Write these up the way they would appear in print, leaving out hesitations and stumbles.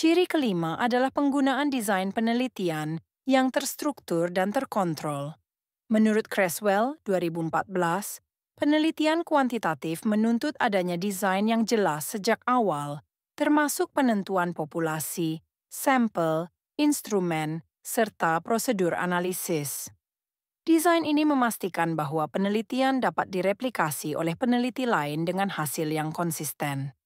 Ciri kelima adalah penggunaan desain penelitian yang terstruktur dan terkontrol. Menurut Creswell 2014, penelitian kuantitatif menuntut adanya desain yang jelas sejak awal, termasuk penentuan populasi, sampel, instrumen, serta prosedur analisis. Desain ini memastikan bahwa penelitian dapat direplikasi oleh peneliti lain dengan hasil yang konsisten.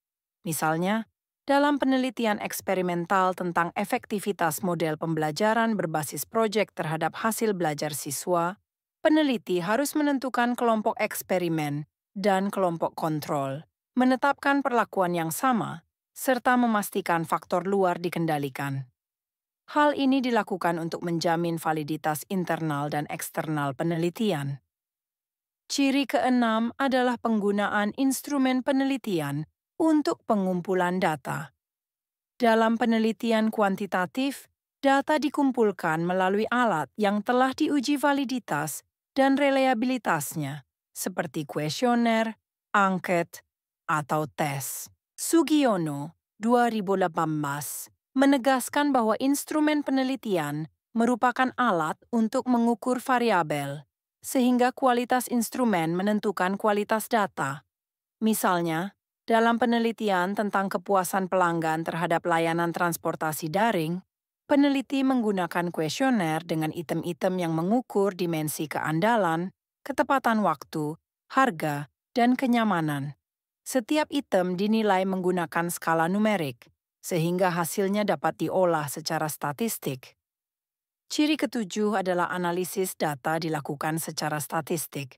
Misalnya, dalam penelitian eksperimental tentang efektivitas model pembelajaran berbasis proyek terhadap hasil belajar siswa, peneliti harus menentukan kelompok eksperimen dan kelompok kontrol, menetapkan perlakuan yang sama, serta memastikan faktor luar dikendalikan. Hal ini dilakukan untuk menjamin validitas internal dan eksternal penelitian. Ciri keenam adalah penggunaan instrumen penelitian untuk pengumpulan data. Dalam penelitian kuantitatif, data dikumpulkan melalui alat yang telah diuji validitas dan reliabilitasnya, seperti kuesioner, angket, atau tes. Sugiono, 2018, menegaskan bahwa instrumen penelitian merupakan alat untuk mengukur variabel, sehingga kualitas instrumen menentukan kualitas data. Misalnya, dalam penelitian tentang kepuasan pelanggan terhadap layanan transportasi daring, peneliti menggunakan kuesioner dengan item-item yang mengukur dimensi keandalan, ketepatan waktu, harga, dan kenyamanan. Setiap item dinilai menggunakan skala numerik, sehingga hasilnya dapat diolah secara statistik. Ciri ketujuh adalah analisis data dilakukan secara statistik.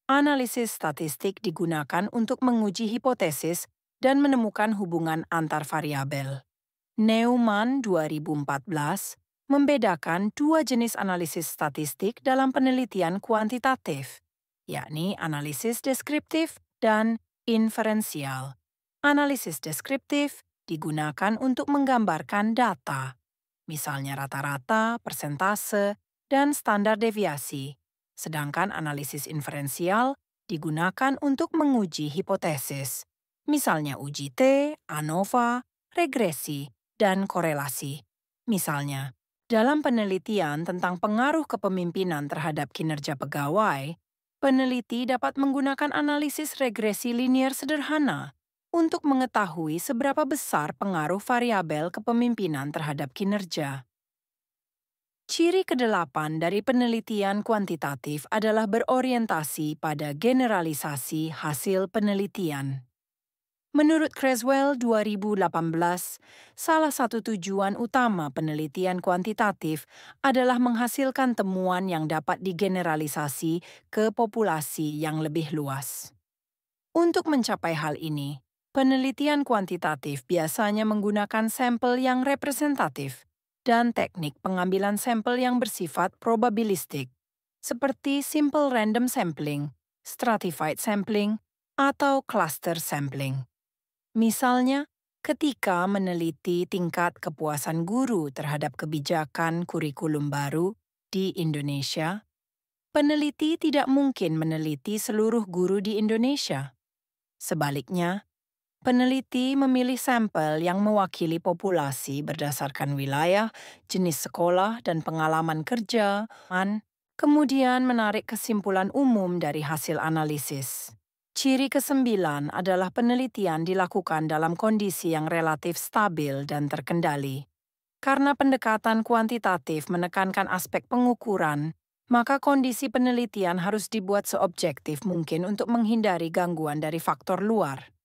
Analisis statistik digunakan untuk menguji hipotesis dan menemukan hubungan antar variabel. Neumann 2014 membedakan dua jenis analisis statistik dalam penelitian kuantitatif, yakni analisis deskriptif dan inferensial. Analisis deskriptif digunakan untuk menggambarkan data, misalnya rata-rata, persentase, dan standar deviasi. Sedangkan analisis inferensial digunakan untuk menguji hipotesis, misalnya uji T, ANOVA, regresi, dan korelasi. Misalnya, dalam penelitian tentang pengaruh kepemimpinan terhadap kinerja pegawai, peneliti dapat menggunakan analisis regresi linier sederhana untuk mengetahui seberapa besar pengaruh variabel kepemimpinan terhadap kinerja. Ciri kedelapan dari penelitian kuantitatif adalah berorientasi pada generalisasi hasil penelitian. Menurut Creswell 2018, salah satu tujuan utama penelitian kuantitatif adalah menghasilkan temuan yang dapat digeneralisasi ke populasi yang lebih luas. Untuk mencapai hal ini, penelitian kuantitatif biasanya menggunakan sampel yang representatif dan teknik pengambilan sampel yang bersifat probabilistik, seperti simple random sampling, stratified sampling, atau cluster sampling. Misalnya, ketika meneliti tingkat kepuasan guru terhadap kebijakan kurikulum baru di Indonesia, peneliti tidak mungkin meneliti seluruh guru di Indonesia. Sebaliknya, peneliti memilih sampel yang mewakili populasi berdasarkan wilayah, jenis sekolah, dan pengalaman kerja, kemudian menarik kesimpulan umum dari hasil analisis. Ciri kesembilan adalah penelitian dilakukan dalam kondisi yang relatif stabil dan terkendali. Karena pendekatan kuantitatif menekankan aspek pengukuran, maka kondisi penelitian harus dibuat seobjektif mungkin untuk menghindari gangguan dari faktor luar.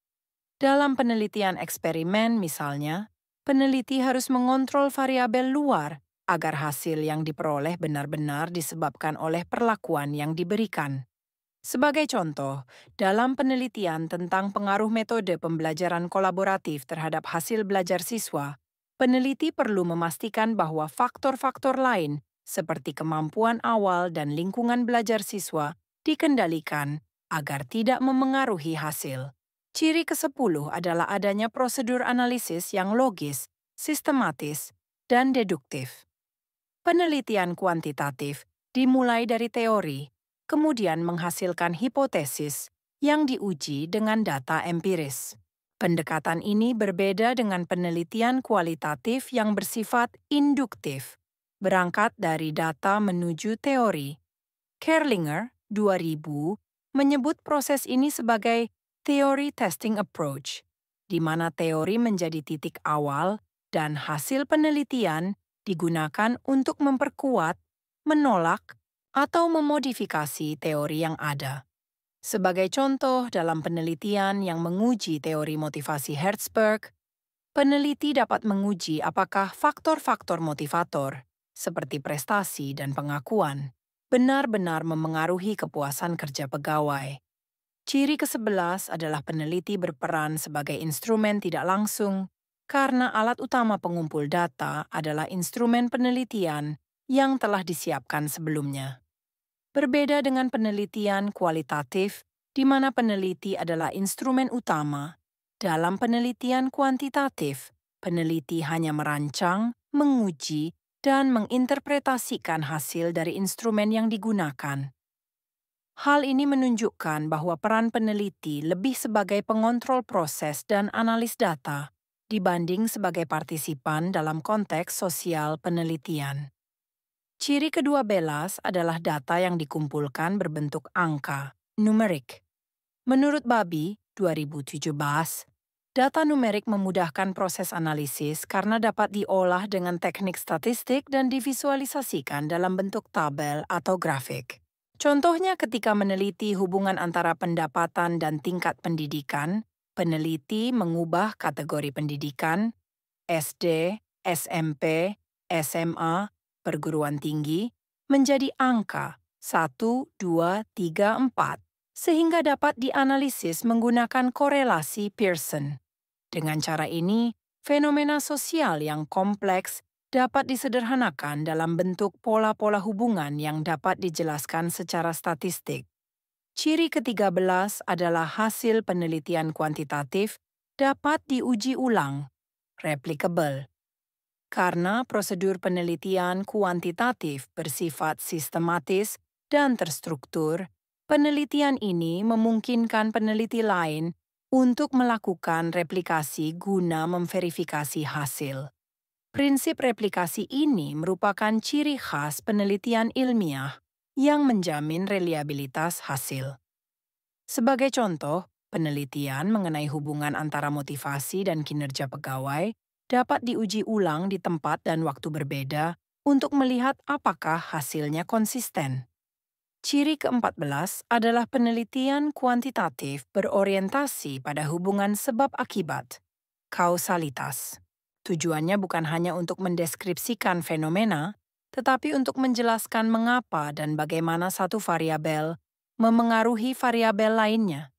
Dalam penelitian eksperimen misalnya, peneliti harus mengontrol variabel luar agar hasil yang diperoleh benar-benar disebabkan oleh perlakuan yang diberikan. Sebagai contoh, dalam penelitian tentang pengaruh metode pembelajaran kolaboratif terhadap hasil belajar siswa, peneliti perlu memastikan bahwa faktor-faktor lain seperti kemampuan awal dan lingkungan belajar siswa dikendalikan agar tidak memengaruhi hasil. Ciri ke-10 adalah adanya prosedur analisis yang logis, sistematis, dan deduktif. Penelitian kuantitatif dimulai dari teori, kemudian menghasilkan hipotesis yang diuji dengan data empiris. Pendekatan ini berbeda dengan penelitian kualitatif yang bersifat induktif, berangkat dari data menuju teori. Kerlinger, 2000, menyebut proses ini sebagai theory testing approach, di mana teori menjadi titik awal dan hasil penelitian digunakan untuk memperkuat, menolak, atau memodifikasi teori yang ada. Sebagai contoh, dalam penelitian yang menguji teori motivasi Herzberg, peneliti dapat menguji apakah faktor-faktor motivator, seperti prestasi dan pengakuan, benar-benar memengaruhi kepuasan kerja pegawai. Ciri ke-11 adalah peneliti berperan sebagai instrumen tidak langsung, karena alat utama pengumpul data adalah instrumen penelitian yang telah disiapkan sebelumnya. Berbeda dengan penelitian kualitatif, di mana peneliti adalah instrumen utama, dalam penelitian kuantitatif, peneliti hanya merancang, menguji, dan menginterpretasikan hasil dari instrumen yang digunakan. Hal ini menunjukkan bahwa peran peneliti lebih sebagai pengontrol proses dan analis data dibanding sebagai partisipan dalam konteks sosial penelitian. Ciri kedua belas adalah data yang dikumpulkan berbentuk angka, numerik. Menurut Babi, 2017, data numerik memudahkan proses analisis karena dapat diolah dengan teknik statistik dan divisualisasikan dalam bentuk tabel atau grafik. Contohnya ketika meneliti hubungan antara pendapatan dan tingkat pendidikan, peneliti mengubah kategori pendidikan, SD, SMP, SMA, perguruan tinggi, menjadi angka 1, 2, 3, 4, sehingga dapat dianalisis menggunakan korelasi Pearson. Dengan cara ini, fenomena sosial yang kompleks dapat disederhanakan dalam bentuk pola-pola hubungan yang dapat dijelaskan secara statistik. Ciri ke-13 adalah hasil penelitian kuantitatif dapat diuji ulang, replicable. Karena prosedur penelitian kuantitatif bersifat sistematis dan terstruktur, penelitian ini memungkinkan peneliti lain untuk melakukan replikasi guna memverifikasi hasil. Prinsip replikasi ini merupakan ciri khas penelitian ilmiah yang menjamin reliabilitas hasil. Sebagai contoh, penelitian mengenai hubungan antara motivasi dan kinerja pegawai dapat diuji ulang di tempat dan waktu berbeda untuk melihat apakah hasilnya konsisten. Ciri ke-14 adalah penelitian kuantitatif berorientasi pada hubungan sebab akibat, kausalitas. Tujuannya bukan hanya untuk mendeskripsikan fenomena, tetapi untuk menjelaskan mengapa dan bagaimana satu variabel memengaruhi variabel lainnya.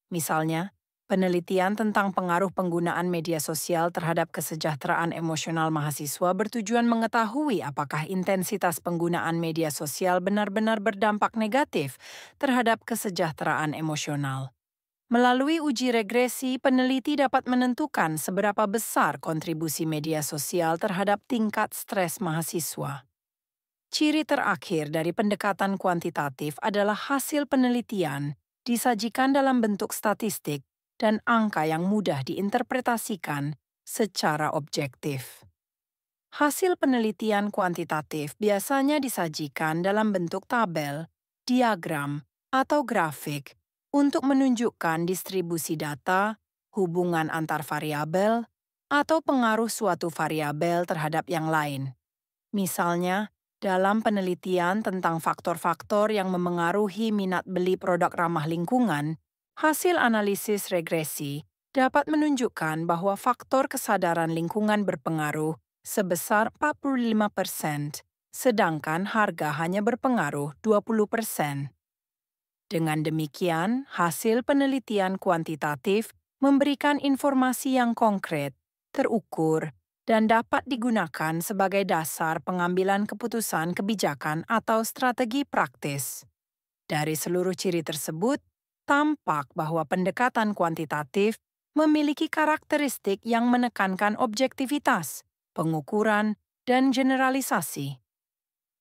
Misalnya, penelitian tentang pengaruh penggunaan media sosial terhadap kesejahteraan emosional mahasiswa bertujuan mengetahui apakah intensitas penggunaan media sosial benar-benar berdampak negatif terhadap kesejahteraan emosional. Melalui uji regresi, peneliti dapat menentukan seberapa besar kontribusi media sosial terhadap tingkat stres mahasiswa. Ciri terakhir dari pendekatan kuantitatif adalah hasil penelitian disajikan dalam bentuk statistik dan angka yang mudah diinterpretasikan secara objektif. Hasil penelitian kuantitatif biasanya disajikan dalam bentuk tabel, diagram, atau grafik untuk menunjukkan distribusi data, hubungan antar variabel, atau pengaruh suatu variabel terhadap yang lain. Misalnya, dalam penelitian tentang faktor-faktor yang memengaruhi minat beli produk ramah lingkungan, hasil analisis regresi dapat menunjukkan bahwa faktor kesadaran lingkungan berpengaruh sebesar 45%, sedangkan harga hanya berpengaruh 20%. Dengan demikian, hasil penelitian kuantitatif memberikan informasi yang konkret, terukur, dan dapat digunakan sebagai dasar pengambilan keputusan kebijakan atau strategi praktis. Dari seluruh ciri tersebut, tampak bahwa pendekatan kuantitatif memiliki karakteristik yang menekankan objektivitas, pengukuran, dan generalisasi.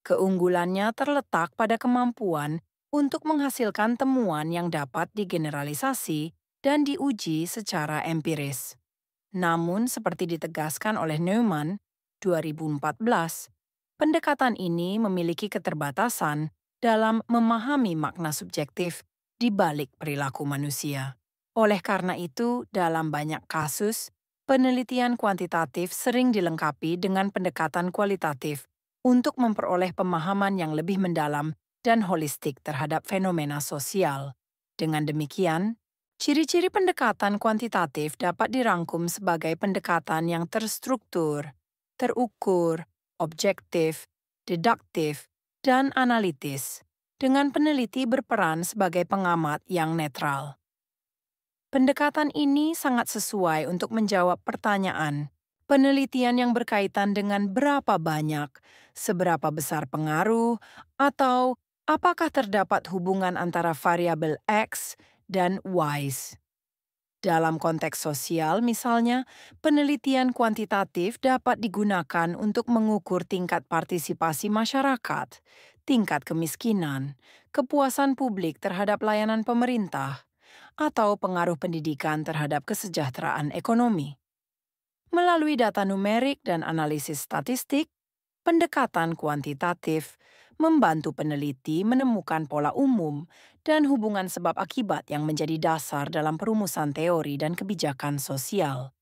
Keunggulannya terletak pada kemampuan untuk menghasilkan temuan yang dapat digeneralisasi dan diuji secara empiris. Namun, seperti ditegaskan oleh Neumann 2014, pendekatan ini memiliki keterbatasan dalam memahami makna subjektif di balik perilaku manusia. Oleh karena itu, dalam banyak kasus, penelitian kuantitatif sering dilengkapi dengan pendekatan kualitatif untuk memperoleh pemahaman yang lebih mendalam dan holistik terhadap fenomena sosial. Dengan demikian, ciri-ciri pendekatan kuantitatif dapat dirangkum sebagai pendekatan yang terstruktur, terukur, objektif, deduktif, dan analitis, dengan peneliti berperan sebagai pengamat yang netral. Pendekatan ini sangat sesuai untuk menjawab pertanyaan penelitian yang berkaitan dengan berapa banyak, seberapa besar pengaruh, atau apakah terdapat hubungan antara variabel X dan Y. Dalam konteks sosial misalnya, penelitian kuantitatif dapat digunakan untuk mengukur tingkat partisipasi masyarakat, tingkat kemiskinan, kepuasan publik terhadap layanan pemerintah, atau pengaruh pendidikan terhadap kesejahteraan ekonomi. Melalui data numerik dan analisis statistik, pendekatan kuantitatif membantu peneliti menemukan pola umum dan hubungan sebab akibat yang menjadi dasar dalam perumusan teori dan kebijakan sosial.